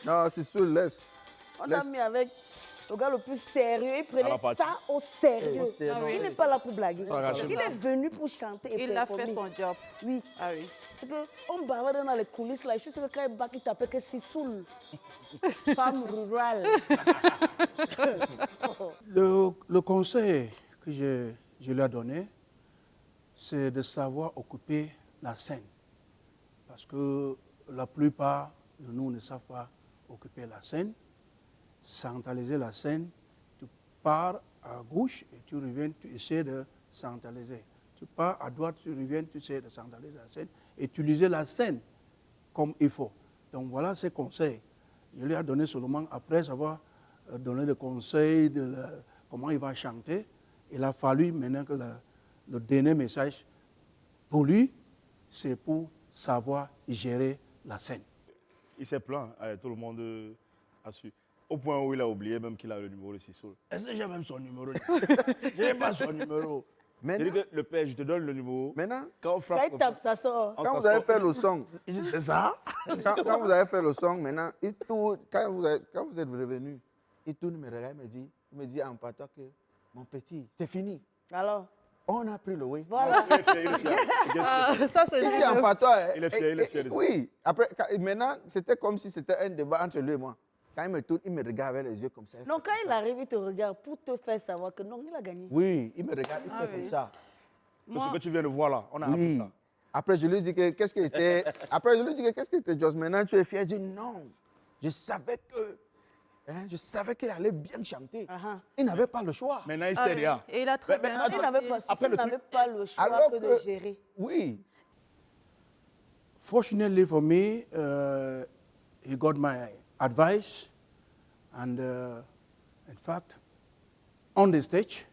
Non, c'est sûr, laisse. On t'a mis avec le gars le plus sérieux. Il prenait ça au sérieux. Il n'est pas là pour blaguer. Il est venu pour chanter et il a fait son job. Oui. Ah oui. C'est qu'on bavardait dans les coulisses là. Je suis sûr que quand il bat, il t'appelle que Sissoul. Femme rurale. Le conseil que je lui ai donné, c'est de savoir occuper la scène. Parce que la plupart de nous ne savent pas occuper la scène. Centraliser la scène, tu pars à gauche et tu reviens, tu essaies de centraliser. Tu pars à droite, tu reviens, tu essaies de centraliser la scène. Utiliser la scène comme il faut. Donc voilà ces conseils. Je lui ai donné seulement après avoir donné des conseils de comment il va chanter. Il a fallu maintenant que le dernier message, pour lui, c'est pour savoir gérer la scène. Il s'est plaint, tout le monde a su. Au point où il a oublié même qu'il a le numéro de Sissoul. Est-ce que j'ai même son numéro? Je n'ai pas son numéro. Maintenant, il dit que le père, je te donne le numéro. Maintenant, quand on frappe, quand il tape, ça sort. Quand vous avez fait le son, c'est ça. Quand vous avez fait le son, maintenant, il tourne, quand vous êtes revenu, il tourne, me regarde, il me dit en partant que mon petit, c'est fini. Alors? On a pris le oui. Voilà. Ça, c'est il est fier de ça. Oui. Après, maintenant, c'était comme si c'était un débat entre lui et moi. Quand il me tourne, il me regarde avec les yeux comme ça. Non, quand il arrive, il te regarde pour te faire savoir que non, il a gagné. Oui, il me regarde, il fait comme ça. Tout ce que tu viens de voir là, on a appris ça. Après, je lui dis que qu'est-ce qui était. Après, je lui dis que qu'est-ce qui était juste. Maintenant, tu es fier. Je dis non. Je savais que. Je savais qu'il allait bien chanter. Il n'avait pas le choix. Maintenant, il sait rien. Et il a très bien. Il n'avait pas le choix que de gérer. Oui. Fortunately for me, he got my advice, and in fact, on the stage,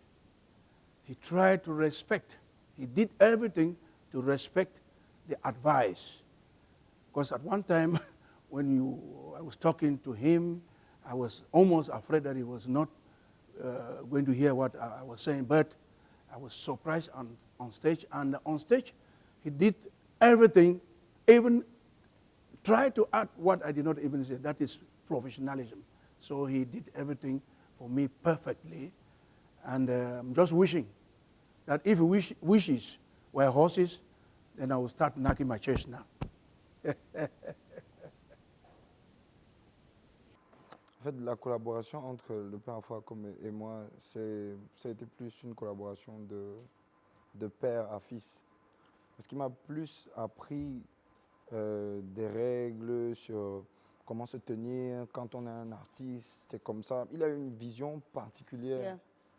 he tried to respect. He did everything to respect the advice. Because at one time, when I was talking to him, I was almost afraid that he was not going to hear what I was saying, but I was surprised on stage. And on stage, he did everything, even tried to add what I did not even say. That is professionalism. So he did everything for me perfectly. And I'm just wishing that if wishes were horses, then I will start knocking my chest now. En fait, la collaboration entre le père Afouakom et moi, ça a été plus une collaboration de père à fils. Parce qu'il m'a plus appris des règles sur comment se tenir quand on est un artiste. C'est comme ça. Il a une vision particulière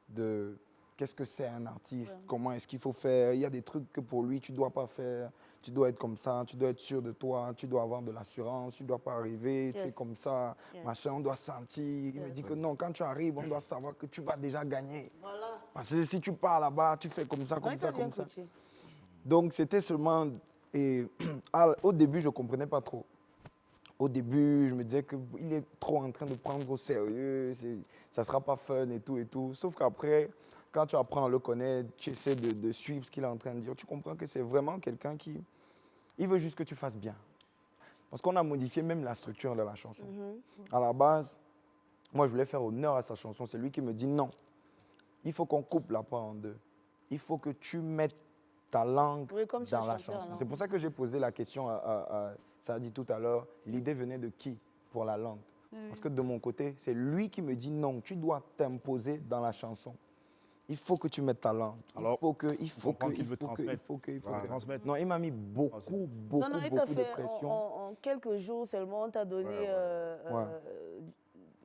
de qu'est-ce que c'est un artiste, comment est-ce qu'il faut faire. Il y a des trucs que pour lui, tu ne dois pas faire. Tu dois être comme ça, tu dois être sûr de toi, tu dois avoir de l'assurance, tu ne dois pas arriver, tu es comme ça, machin, on doit sentir. Il me dit que non, quand tu arrives, on doit savoir que tu vas déjà gagner. Voilà. Parce que si tu pars là-bas, tu fais comme ça, comme ça, comme ça. Donc c'était seulement... Et au début, je ne comprenais pas trop. Au début, je me disais qu'il est trop en train de prendre au sérieux, ça ne sera pas fun et tout et tout. Sauf qu'après, quand tu apprends à le connaître, tu essaies de suivre ce qu'il est en train de dire, tu comprends que c'est vraiment quelqu'un qui... Il veut juste que tu fasses bien. Parce qu'on a modifié même la structure de la chanson. À la base, moi, je voulais faire honneur à sa chanson. C'est lui qui me dit non, il faut qu'on coupe la part en deux. Il faut que tu mettes ta langue dans la chanson. C'est pour ça que j'ai posé la question à Sadi tout à l'heure. L'idée venait de qui pour la langue? Parce que de mon côté, c'est lui qui me dit non, tu dois t'imposer dans la chanson. Il faut que tu mettes ta langue. Alors, il faut que. Transmettre. Non, il m'a mis beaucoup de pression. En quelques jours seulement, on t'a donné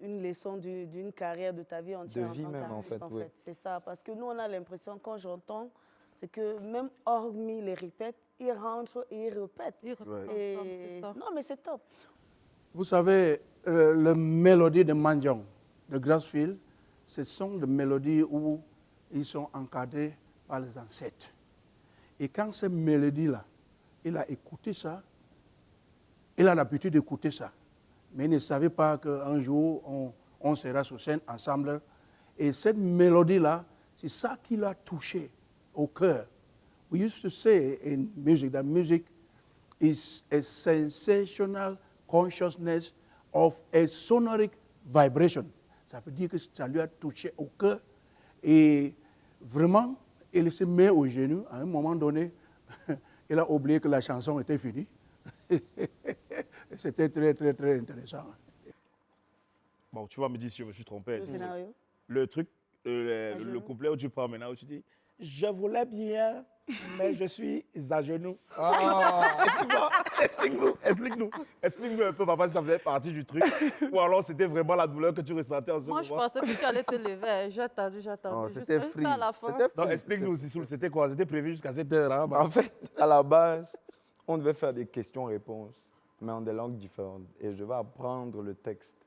une leçon d'une carrière de ta vie entière. De vie même, en fait. Oui. C'est ça, parce que nous, on a l'impression, quand j'entends, c'est que même hormis les répètes, il rentre et il répète. C'est ça. Non, mais c'est top. Vous savez, la mélodie de Mandiang, de Grassfield, ce sont des mélodies où ils sont encadrés par les ancêtres. Et quand cette mélodie-là, il a écouté ça, il a l'habitude d'écouter ça, mais il ne savait pas qu'un jour, on sera sur scène ensemble. Et cette mélodie-là, c'est ça qui l'a touché au cœur. We used to say in music that music is a sensational consciousness of a sonoric vibration. Ça veut dire que ça lui a touché au cœur. Et vraiment, il se met au genou. À un moment donné, il a oublié que la chanson était finie. C'était très, très, très intéressant. Bon, tu vas me dire si je me suis trompé. Le scénario? Le truc, le couplet où tu parles maintenant, où tu dis « Je voulais bien, mais je suis à genoux. » Explique-nous un peu, papa, si ça faisait partie du truc. Ou alors c'était vraiment la douleur que tu ressentais en ce moment. Moi, je pensais que tu allais te lever. J'ai attendu. Jusqu'à la fin. Non, explique-nous, c'était quoi? C'était prévu jusqu'à cette heure-là? En fait, à la base, on devait faire des questions-réponses, mais en des langues différentes. Et je devais apprendre le texte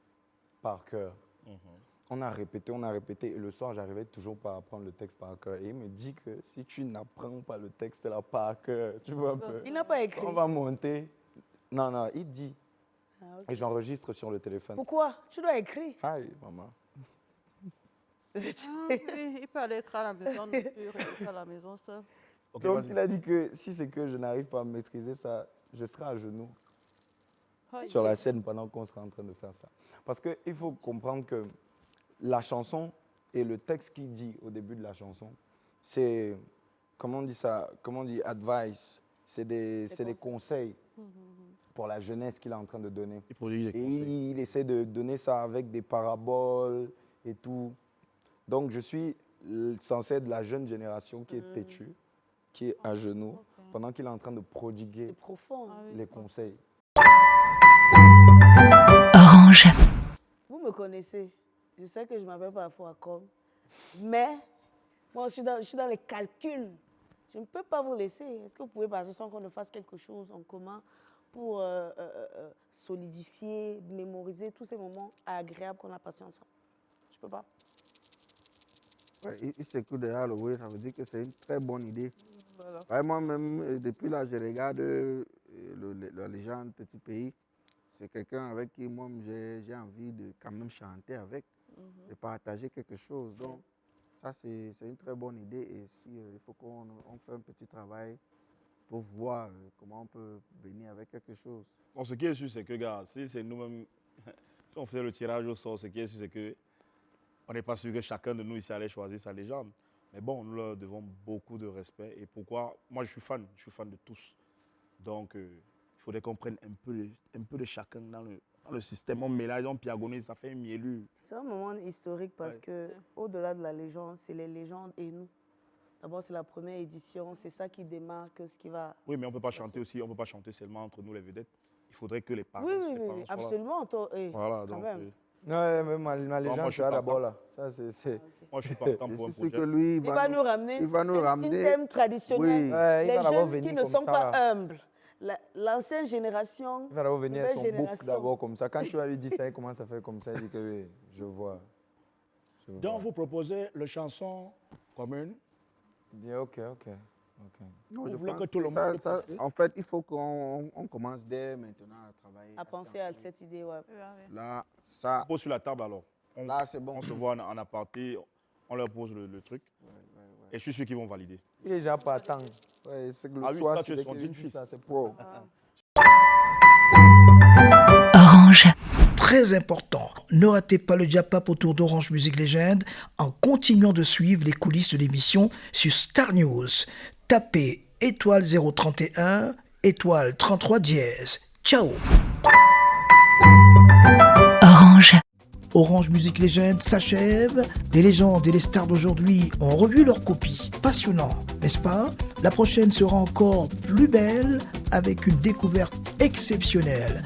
par cœur. On a répété, et le soir, j'arrivais toujours pas à apprendre le texte par cœur. Et il me dit que si tu n'apprends pas le texte là par cœur, tu vois un peu. Il n'a pas écrit. On va monter. Non, il dit. Et j'enregistre sur le téléphone. Pourquoi? Tu dois écrire. Aïe, maman. Oui, il peut aller écrire à la maison, ne peut écrire à la maison, ça. Okay, donc, il a dit que si c'est que je n'arrive pas à maîtriser ça, je serai à genoux sur la scène pendant qu'on sera en train de faire ça. Parce qu'il faut comprendre que la chanson et le texte qu'il dit au début de la chanson, c'est, comment on dit ça, comment on dit, advice, c'est des conseils pour la jeunesse qu'il est en train de donner. Et il essaie de donner ça avec des paraboles et tout. Donc je suis censé être de la jeune génération qui est têtue, qui est à genoux, pendant qu'il est en train de prodiguer les conseils. Orange. Vous me connaissez. Je sais que je ne m'appelle pas Afouakom, mais moi, je suis dans les calculs. Je ne peux pas vous laisser. Est-ce que vous pouvez passer sans qu'on ne fasse quelque chose en commun pour solidifier, mémoriser tous ces moments agréables qu'on a passés ensemble? Je ne peux pas. Il s'écoute déjà le bruit, ça veut dire que c'est une très bonne idée. Voilà. Vraiment, même depuis là, je regarde la légende Petit Pays. C'est quelqu'un avec qui moi j'ai envie de quand même chanter avec, de partager quelque chose. Donc, ça, c'est une très bonne idée. Et si il faut qu'on fait un petit travail pour voir comment on peut venir avec quelque chose. Bon, ce qui est sûr, c'est que, gars, si c'est nous-mêmes, si on faisait le tirage au sort, ce qui est sûr, c'est que on n'est pas sûr que chacun de nous ici allait choisir sa légende. Mais bon, nous leur devons beaucoup de respect. Et pourquoi? Moi, je suis fan de tous. Donc, il faudrait qu'on prenne un peu de chacun dans le système. On mélange, on piagonise, ça fait un mielu. C'est un moment historique parce que au-delà de la légende, c'est les légendes et nous. D'abord, c'est la première édition, c'est ça qui démarque ce qui va... Oui, mais on ne peut pas chanter aussi, on ne peut pas chanter seulement entre nous les vedettes. Il faudrait que les parents... Oui, absolument. Voilà, donc... Ouais, mais ma légende, je suis d'abord là. Ça, c'est... Moi, je suis partant pour un projet. Que lui, il va nous ramener un thème traditionnel. Oui. Les jeunes qui ne sont pas humbles. L'ancienne génération... Il va revenir à son bouc d'abord comme ça. Quand tu vas lui dire ça, il commence à faire comme ça. Il dit que oui, je vois. Donc, vous proposez la chanson commune. Ok. Non, vous voulez que tout le monde... En fait, il faut qu'on commence dès maintenant à travailler. À penser à cette idée, ouais. Là, ça... On pose sur la table alors. Là, c'est bon. On se voit en aparté, on leur pose le truc. Et je suis sûr qu'ils vont valider. Il est déjà partant. Ouais, c'est que le soir, c'est son digne fils. C'est pro. Orange. Très important, ne ratez pas le Diapap autour d'Orange Music Legend en continuant de suivre les coulisses de l'émission sur Star News. Tapez étoile 031, étoile 33 dièse. Ciao. Orange. Orange Music Legend s'achève. Les légendes et les stars d'aujourd'hui ont revu leur copie. Passionnant, n'est-ce pas? La prochaine sera encore plus belle avec une découverte exceptionnelle.